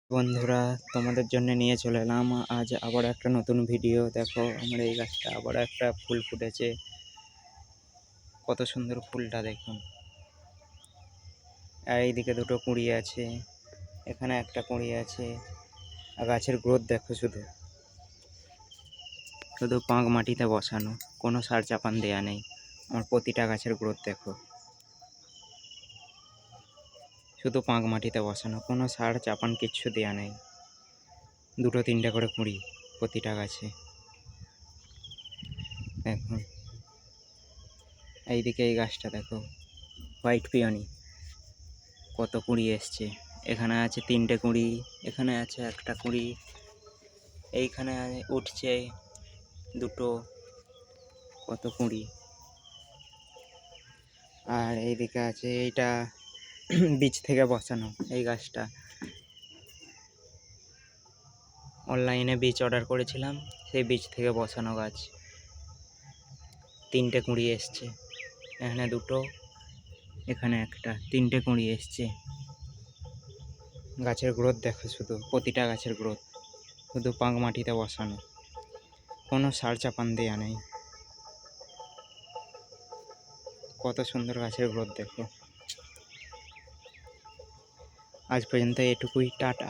বন্ধুরা, তোমাদের জন্য নিয়ে চলে এলাম আজ আবার একটা নতুন ভিডিও। দেখো আমার এই গাছটা আবার একটা ফুল ফুটেছে। কত সুন্দর ফুলটা দেখুন। আর এইদিকে দুটো কুঁড়ি আছে, এখানে একটা কুঁড়ি আছে। আর গাছের গ্রোথ দেখো, শুধু শুধু পাঁক মাটিতে বসানো, কোনো সার চাপান দেয়া নেই। আমার প্রতিটা গাছের গ্রোথ দেখো, শুধু পাঁক মাটিতে বসানো, কোনো সার চাপান কিচ্ছু দেয়া নেই। দুটো তিনটে করে কুঁড়ি প্রতিটা গাছে দেখুন। এইদিকে এই গাছটা দেখো, হোয়াইট পিওনি, কত কুঁড়ি এসছে। এখানে আছে তিনটে কুঁড়ি, এখানে আছে একটা কুঁড়ি, এইখানে উঠছে দুটো, কত কুঁড়ি। আর এইদিকে আছে এইটা বীজ থেকে বসানো। এই গাছটা অনলাইনে বীজ অর্ডার করেছিলাম, সেই বীজ থেকে বসানো গাছ। তিনটে কুঁড়ি এসছে, এখানে দুটো, এখানে একটা, তিনটে কুঁড়ি এসছে। গাছের গ্রোথ দেখো, শুধু প্রতিটা গাছের গ্রোথ, শুধু পাঁক মাটিতে বসানো, কোনো সার চাপান দেওয়া নেই। কত সুন্দর গাছের গ্রোথ দেখো। আজ পর্যন্ত এটুকুই, টাটা।